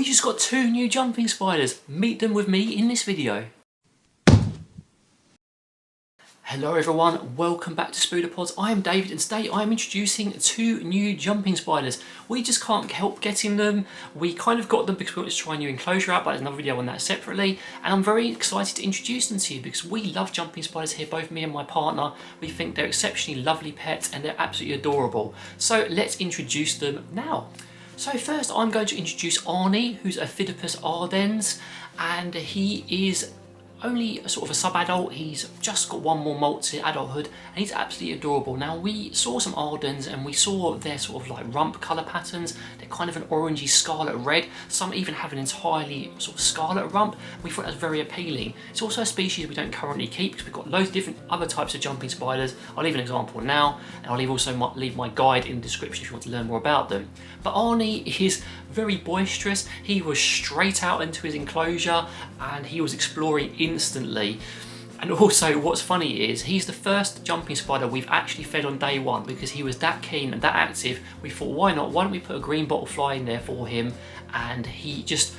just got 2 new jumping spiders. Meet them with me in this video. Hello everyone, welcome back to Spooderpods. I am David and today I am introducing 2 new jumping spiders. We just can't help getting them. We kind of got them because we wanted to try a new enclosure out, but there's another video on that separately. And I'm very excited to introduce them to you because we love jumping spiders here, both me and my partner. We think they're exceptionally lovely pets and they're absolutely adorable. So let's introduce them now. So first I'm going to introduce Arnie, who's a Phidippus ardens, and he is only a sort of a sub-adult. He's just got 1 more molt to adulthood and he's absolutely adorable. Now we saw some ardens and we saw their sort of like rump colour patterns. They're kind of an orangey scarlet red. Some even have an entirely sort of scarlet rump. We thought that was very appealing. It's also a species we don't currently keep because we've got loads of different other types of jumping spiders. I'll leave an example now and I'll also leave my guide in the description if you want to learn more about them. But Arnie is very boisterous. He was straight out into his enclosure and he was exploring instantly. And also what's funny is he's the first jumping spider we've actually fed on day 1 because he was that keen and that active. We thought, why not? Why don't we put a green bottle fly in there for him? And he just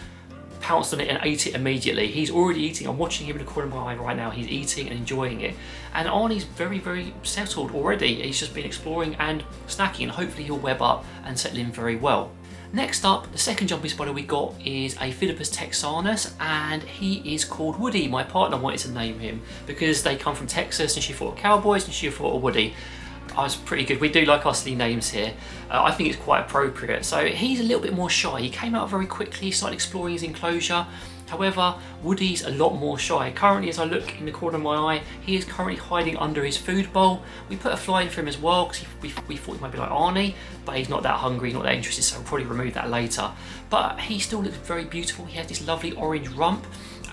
pounced on it and ate it immediately. He's already eating. I'm watching him in the corner of my eye right now. He's eating and enjoying it. And Arnie's very, very settled already. He's just been exploring and snacking and hopefully he'll web up and settle in very well. Next up, the second jumping spider we got is a Phidippus texanus and he is called Woody. My partner wanted to name him because they come from Texas and she thought of cowboys and she thought of Woody. I was pretty good. We do like our silly names here. I think it's quite appropriate. So he's a little bit more shy. He came out very quickly, started exploring his enclosure. However, Woody's a lot more shy. Currently, as I look in the corner of my eye, he is currently hiding under his food bowl. We put a fly in for him as well because we thought he might be like Arnie, but he's not that hungry, not that interested, so we'll probably remove that later. But he still looks very beautiful. He has this lovely orange rump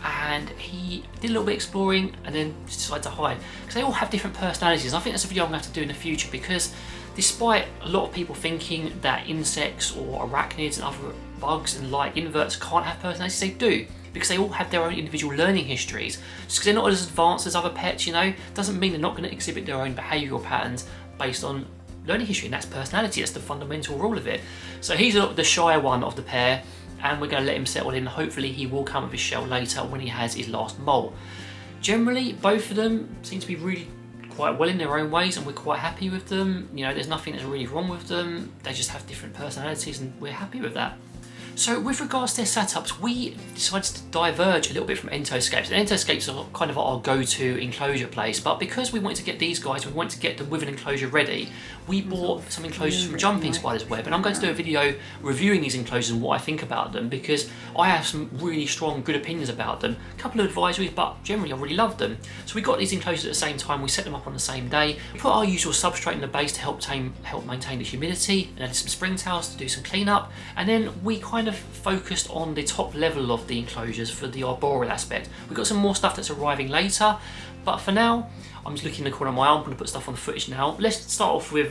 and he did a little bit exploring and then decided to hide. Because they all have different personalities. And I think that's a video I'm going to have to do in the future because despite a lot of people thinking that insects or arachnids and other bugs and like inverts can't have personalities, they do. Because they all have their own individual learning histories. Just because they're not as advanced as other pets, you know, doesn't mean they're not going to exhibit their own behavioural patterns based on learning history, and that's personality. That's the fundamental rule of it. So he's the shyer one of the pair, and we're going to let him settle in. Hopefully he will come with his shell later when he has his last molt. Generally, both of them seem to be really quite well in their own ways, and we're quite happy with them. You know, there's nothing that's really wrong with them. They just have different personalities, and we're happy with that. So with regards to their setups, we decided to diverge a little bit from Entoscapes. And Entoscapes are kind of our go-to enclosure place, but because we wanted to get these guys, we wanted to get them with an enclosure ready, we bought some enclosures from Jumping Spiders Web, and I'm going to do a video reviewing these enclosures and what I think about them because I have some really strong, good opinions about them. A couple of advisories, but generally I really love them. So we got these enclosures at the same time, we set them up on the same day. We put our usual substrate in the base to help maintain the humidity, and added some spring towels to do some cleanup, and then we kind of focused on the top level of the enclosures for the arboreal aspect. We've got some more stuff that's arriving later, but for now, I'm just looking in the corner of my arm. I'm going to put stuff on the footage now. Let's start off with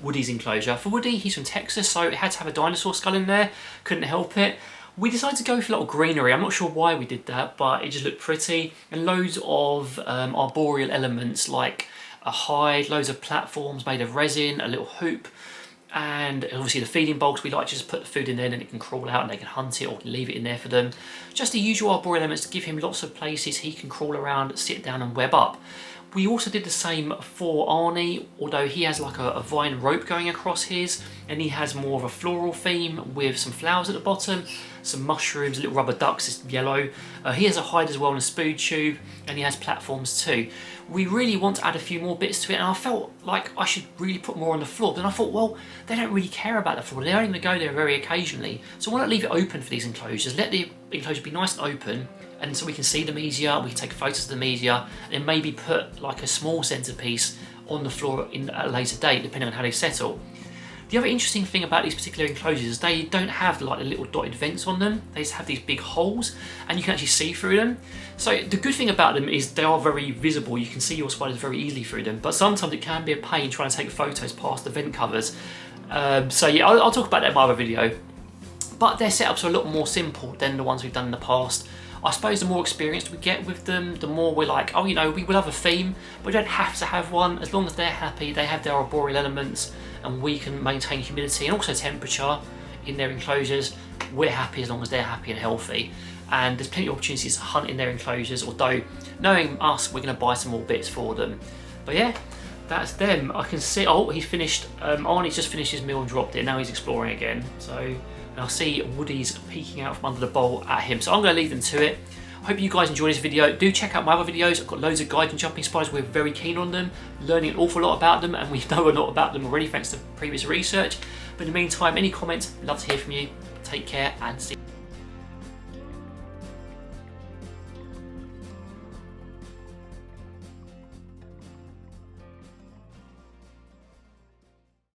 Woody's enclosure. For Woody, he's from Texas, so it had to have a dinosaur skull in there. Couldn't help it. We decided to go for a lot of greenery. I'm not sure why we did that, but it just looked pretty. And loads of arboreal elements like a hide, loads of platforms made of resin, a little hoop, and obviously the feeding bowls. We like to just put the food in there and then it can crawl out and they can hunt it or leave it in there for them. Just the usual arboreal elements to give him lots of places he can crawl around, sit down and web up. We also did the same for Arnie, although he has like a vine rope going across his, and he has more of a floral theme with some flowers at the bottom, some mushrooms, little rubber ducks, it's yellow. He has a hide as well and a spood tube, and he has platforms too. We really want to add a few more bits to it, and I felt like I should really put more on the floor, but then I thought, well, they don't really care about the floor, they're only going to go there very occasionally, so why not leave it open for these enclosures, let the enclosure be nice and open, and so we can see them easier, we can take photos of them easier, and maybe put like a small centerpiece on the floor at a later date, depending on how they settle. The other interesting thing about these particular enclosures is they don't have like the little dotted vents on them, they just have these big holes and you can actually see through them. So the good thing about them is they are very visible, you can see your spiders very easily through them, but sometimes it can be a pain trying to take photos past the vent covers. So yeah, I'll talk about that in my other video. But their setups are a lot more simple than the ones we've done in the past. I suppose the more experience we get with them, the more we're like, oh, you know, we will have a theme, but we don't have to have one. As long as they're happy, they have their arboreal elements, and we can maintain humidity and also temperature in their enclosures, we're happy as long as they're happy and healthy. And there's plenty of opportunities to hunt in their enclosures, although knowing us, we're going to buy some more bits for them. But yeah, that's them. I can see, oh, he's finished, Arnie's just finished his meal and dropped it, now he's exploring again. So, and I see Woody's peeking out from under the bowl at him, so I'm going to leave them to it. Hope you guys enjoyed this video. Do check out my other videos. I've got loads of guiding jumping spiders. We're very keen on them, learning an awful lot about them, and we know a lot about them already thanks to previous research. But in the meantime, any comments, love to hear from you. Take care and see you.